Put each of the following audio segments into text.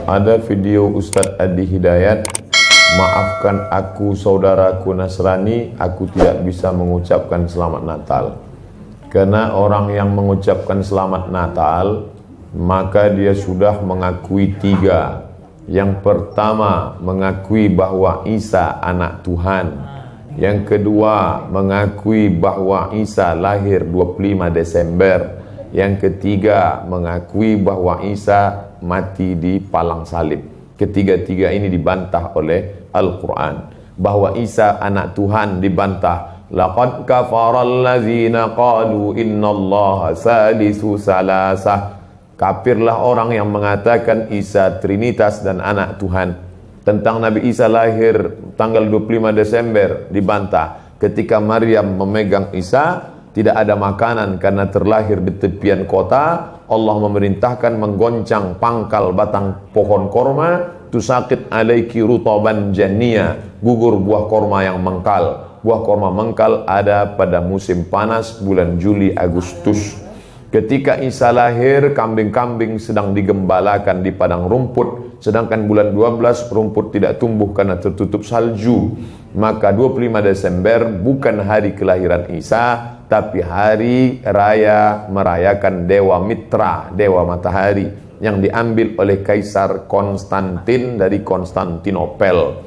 Ada video Ustadz Adi Hidayat, maafkan aku saudaraku Nasrani, aku tidak bisa mengucapkan selamat Natal. Karena orang yang mengucapkan selamat Natal, maka dia sudah mengakui tiga. Yang pertama, mengakui bahwa Isa anak Tuhan. Yang kedua, mengakui bahwa Isa lahir 25 Desember. Yang ketiga, mengakui bahwa Isa mati di palang salib. Ketiga-tiga ini dibantah oleh Al-Quran. Bahwa Isa anak Tuhan dibantah. Laqad kafaral ladzina qalu innallaha salisu salasah. Kafirlah orang yang mengatakan Isa Trinitas dan anak Tuhan. Tentang Nabi Isa lahir tanggal 25 Desember dibantah. Ketika Maryam memegang Isa, tidak ada makanan karena terlahir di tepian kota. Allah memerintahkan menggoncang pangkal batang pohon korma. Tusakit alaiki rutaban jania, gugur buah korma yang mengkal. Buah korma mengkal ada pada musim panas bulan Juli Agustus. Ketika Isa lahir, kambing-kambing sedang digembalakan di padang rumput. Sedangkan bulan 12 rumput tidak tumbuh karena tertutup salju. Maka 25 Desember bukan hari kelahiran Isa, tapi hari raya merayakan Dewa Mitra, Dewa Matahari, yang diambil oleh Kaisar Konstantin dari Konstantinopel.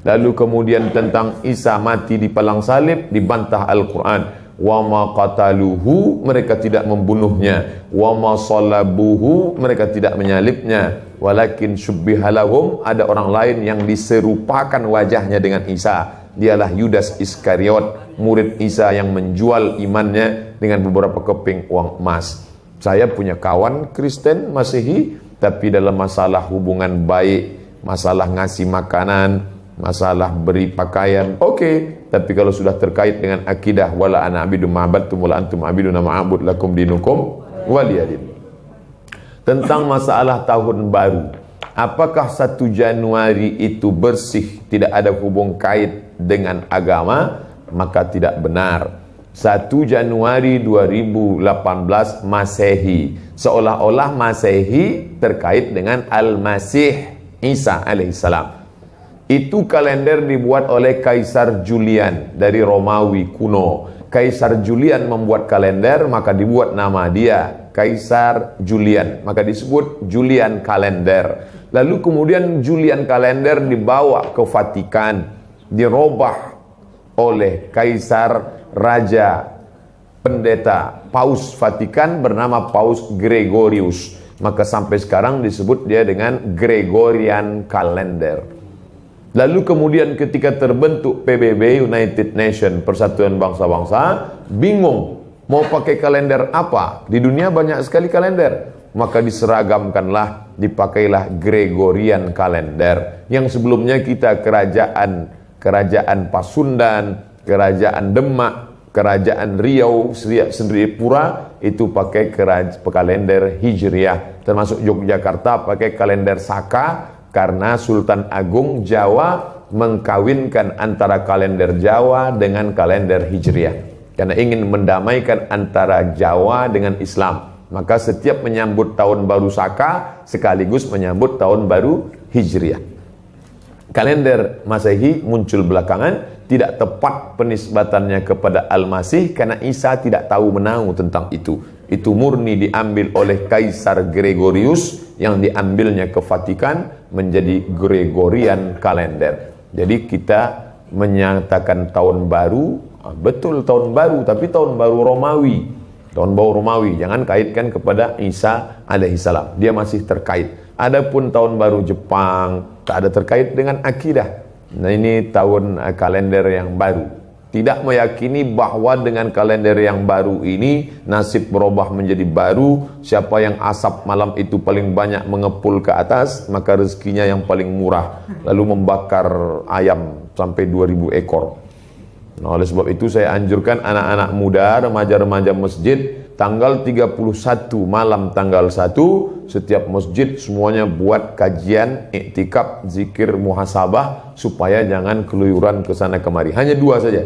Lalu kemudian tentang Isa mati di palang salib dibantah Al-Quran. Wa ma qataluhu, mereka tidak membunuhnya. Wa ma salabuhu, mereka tidak menyalibnya. Walakin syubbihalahum, ada orang lain yang diserupakan wajahnya dengan Isa. Dialah Yudas Iskariot, murid Isa yang menjual imannya dengan beberapa keping uang emas. Saya punya kawan Kristen Masehi, tapi dalam masalah hubungan baik, masalah ngasih makanan, masalah beri pakaian, oke. Tapi kalau sudah terkait dengan akidah, wala ana abidu ma'abadtum wala antum abiduna ma'abud lakum dinukum waliyadin. Tentang masalah tahun baru, apakah 1 Januari itu bersih, tidak ada hubung kait dengan agama? Maka tidak benar. 1 Januari 2018 Masehi, seolah-olah Masehi terkait dengan Al-Masih Isa alaihissalam. Itu kalender dibuat oleh Kaisar Julian dari Romawi kuno. Kaisar Julian membuat kalender, maka dibuat nama dia Kaisar Julian, maka disebut Julian kalender. Lalu kemudian Julian kalender dibawa ke Vatikan, dirobah oleh Kaisar Raja Pendeta Paus Vatikan bernama Paus Gregorius. Maka sampai sekarang disebut dia dengan Gregorian kalender. Lalu kemudian ketika terbentuk PBB, United Nation, Persatuan Bangsa-Bangsa, bingung mau pakai kalender apa? Di dunia banyak sekali kalender. Maka diseragamkanlah, dipakailah Gregorian kalender. Yang sebelumnya kita kerajaan Pasundan, kerajaan Demak, kerajaan Riau, Sendripura itu pakai kalender Hijriah. Termasuk Yogyakarta pakai kalender Saka, karena Sultan Agung Jawa mengkawinkan antara kalender Jawa dengan kalender Hijriah. Karena ingin mendamaikan antara Jawa dengan Islam. Maka setiap menyambut tahun baru Saka sekaligus menyambut tahun baru Hijriah. Kalender Masehi muncul belakangan, tidak tepat penisbatannya kepada Al-Masih karena Isa tidak tahu menahu tentang itu. Itu murni diambil oleh Kaisar Gregorius yang diambilnya ke Vatikan menjadi Gregorian kalender. Jadi kita menyatakan tahun baru, betul tahun baru, tapi tahun baru Romawi. Tahun baru Romawi, jangan kaitkan kepada Isa alaihissalam. Dia masih terkait. Adapun tahun baru Jepang tak ada terkait dengan akidah. Nah, ini tahun kalender yang baru. Tidak meyakini bahwa dengan kalender yang baru ini nasib berubah menjadi baru. Siapa yang asap malam itu paling banyak mengepul ke atas, maka rezekinya yang paling murah. Lalu membakar ayam sampai 2000 ekor. Nah, oleh sebab itu saya anjurkan anak-anak muda, remaja-remaja masjid, tanggal 31 malam tanggal 1 setiap masjid semuanya buat kajian iktikaf, zikir, muhasabah supaya jangan keluyuran ke sana kemari. Hanya 2 saja.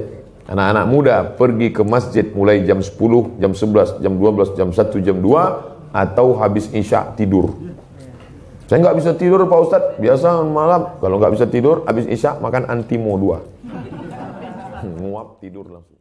Anak-anak muda pergi ke masjid mulai jam 10, jam 11, jam 12, jam 1, jam 2 atau habis isya tidur. Saya nggak bisa tidur Pak Ustadz, biasa malam kalau nggak bisa tidur habis isya makan Antimo 2. Nguap tidur langsung.